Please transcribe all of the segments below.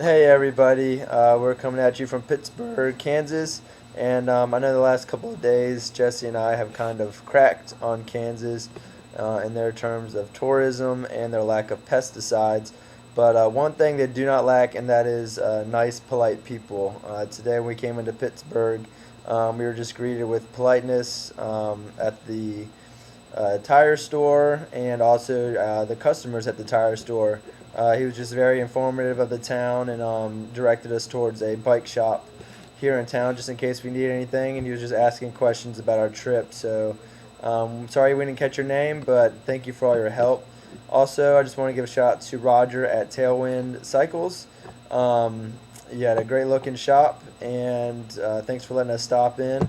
Hey everybody, we're coming at you from Pittsburgh, Kansas, and I know the last couple of days Jesse and I have kind of cracked on Kansas in their terms of tourism and their lack of pesticides. But one thing they do not lack, and that is nice, polite people. Today when we came into Pittsburgh, we were just greeted with politeness at the tire store and also the customers at the tire store. He was just very informative of the town and directed us towards a bike shop here in town just in case we need anything. And he was just asking questions about our trip. So, sorry we didn't catch your name, but thank you for all your help. Also, I just want to give a shout out to Roger at Tailwind Cycles. You had a great looking shop, and thanks for letting us stop in.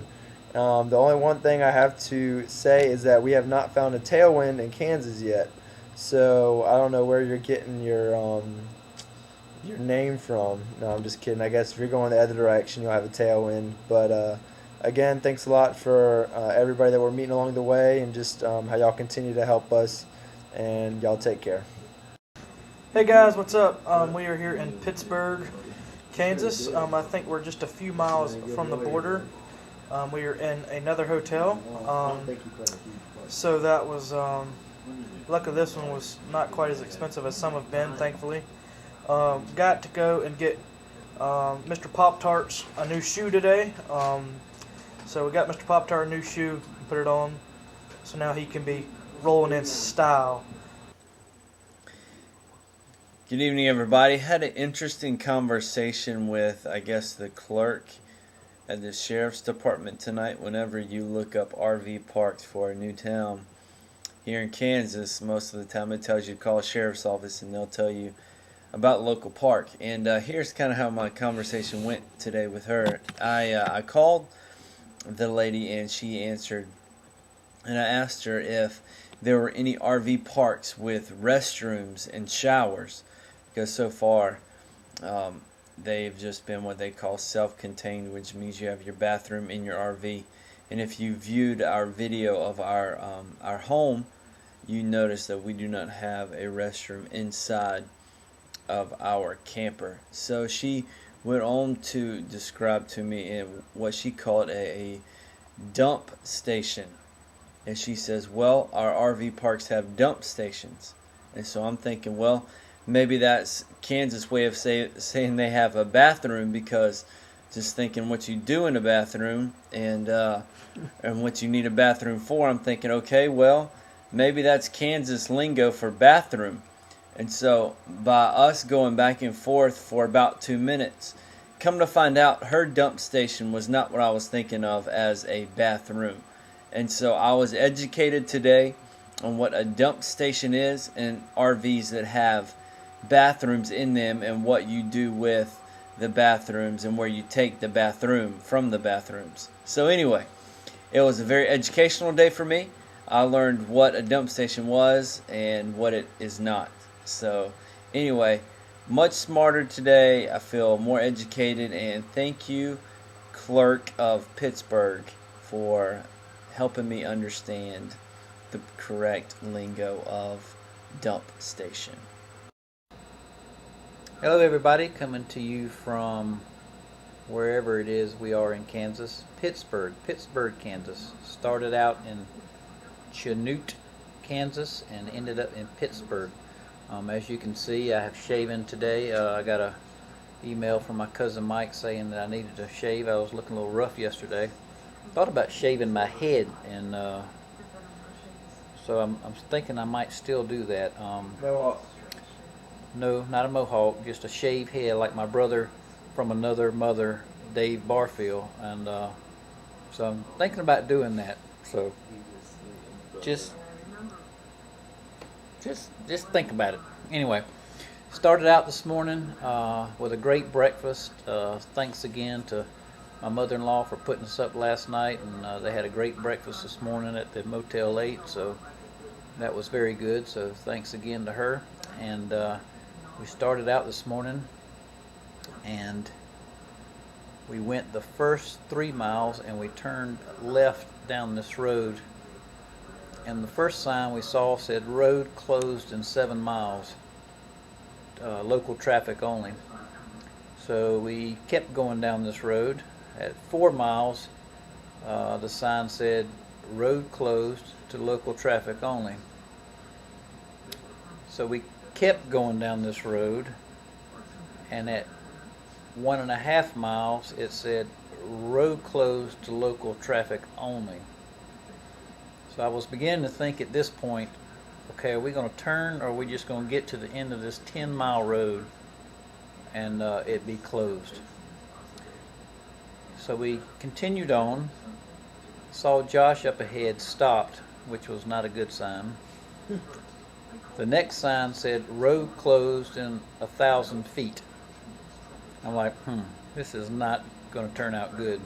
The only one thing I have to say is that we have not found a tailwind in Kansas yet. So I don't know where you're getting your name from. No, I'm just kidding. I guess if you're going the other direction, you'll have a tailwind. But again, thanks a lot for everybody that we're meeting along the way, and just how y'all continue to help us. And y'all take care. Hey guys, what's up? We are here in Pittsburgh, Kansas. I think we're just a few miles from the border. We are in another hotel. So that was, luckily this one was not quite as expensive as some have been, thankfully. Got to go and get Mr. Pop-Tart's a new shoe today. So we got Mr. Pop-Tart a new shoe, and put it on. So now he can be rolling in style. Good evening, everybody. Had an interesting conversation with, I guess, the clerk at the sheriff's department tonight. Whenever you look up RV parks for a new town here in Kansas, most of the time it tells you to call a sheriff's office and they'll tell you about local park. And here's kind of how my conversation went today with her. I called the lady and she answered, and I asked her if there were any RV parks with restrooms and showers, because so far they've just been what they call self-contained, which means you have your bathroom in your RV. And if you viewed our video of our home, you notice that we do not have a restroom inside of our camper. So she went on to describe to me what she called a dump station. And she says, well, our RV parks have dump stations. And so I'm thinking, well, maybe that's Kansas' way of saying they have a bathroom, because just thinking what you do in a bathroom and what you need a bathroom for, I'm thinking, okay, well, maybe that's Kansas lingo for bathroom. And so by us going back and forth for about 2 minutes, come to find out her dump station was not what I was thinking of as a bathroom. And so I was educated today on what a dump station is and RVs that have bathrooms in them and what you do with the bathrooms and where you take the bathroom from the bathrooms. So anyway, it was a very educational day for me. I learned what a dump station was and what it is not. So anyway, much smarter today. I feel more educated, and thank you, Clerk of Pittsburgh, for helping me understand the correct lingo of dump station. Hello everybody, coming to you from wherever it is we are in Kansas. Pittsburgh, Kansas. Started out in Chanute, Kansas, and ended up in Pittsburgh. As you can see, I have shaven today. I got a email from my cousin Mike saying that I needed to shave. I was looking a little rough yesterday. Thought about shaving my head, and so I'm thinking I might still do that. No, not a mohawk, just a shaved head like my brother from another mother, Dave Barfield, and so I'm thinking about doing that. So just think about it. Anyway, started out this morning with a great breakfast. Thanks again to my mother-in-law for putting us up last night, and they had a great breakfast this morning at the Motel 8, so that was very good. So thanks again to her. And we started out this morning, and we went the first 3 miles, and we turned left down this road, and the first sign we saw said road closed in 7 miles, local traffic only. So we kept going down this road. At 4 miles, the sign said, "Road closed to local traffic only." So we kept going down this road, and at 1.5 miles, it said, "Road closed to local traffic only." So I was beginning to think at this point, okay, are we going to turn, or are we just going to get to the end of this 10-mile road and it be closed? So we continued on, saw Josh up ahead, stopped, which was not a good sign. The next sign said, "Road closed in 1,000 feet." I'm like, this is not going to turn out good.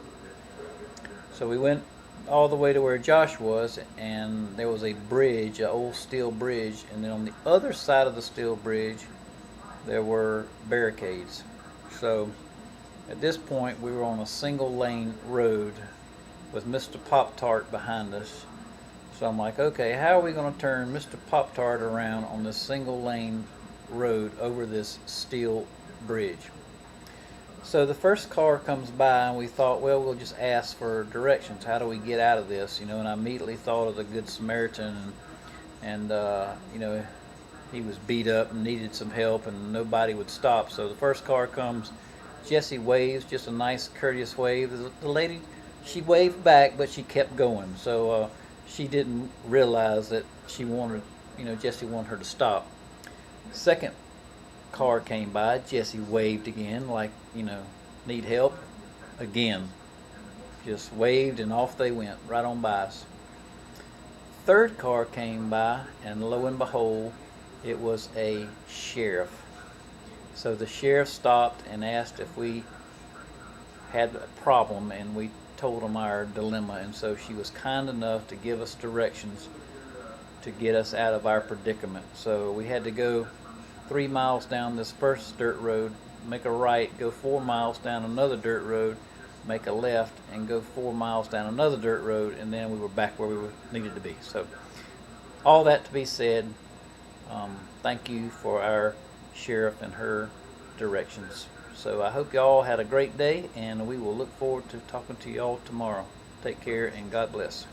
So we went all the way to where Josh was, and there was a bridge, an old steel bridge, and then on the other side of the steel bridge there were barricades. So at this point we were on a single lane road with Mr. Pop-Tart behind us. So I'm like, okay, how are we going to turn Mr. Pop-Tart around on this single lane road over this steel bridge? So the first car comes by, and we thought, well, we'll just ask for directions. How do we get out of this? And I immediately thought of the Good Samaritan, and he was beat up and needed some help, and nobody would stop. So the first car comes, Jesse waves, just a nice courteous wave. The lady, she waved back, but she kept going. So she didn't realize that Jesse wanted her to stop. Second car came by, Jesse waved again, like, need help. Again, just waved, and off they went, right on by us. Third car came by, and lo and behold, it was a sheriff. So the sheriff stopped and asked if we had a problem, and we told him our dilemma, and so she was kind enough to give us directions to get us out of our predicament. So we had to go 3 miles down this first dirt road, make a right, go 4 miles down another dirt road, make a left, and go 4 miles down another dirt road, and then we were back where we needed to be. So all that to be said, thank you for our sheriff and her directions. So I hope y'all had a great day, and we will look forward to talking to y'all tomorrow. Take care, and God bless.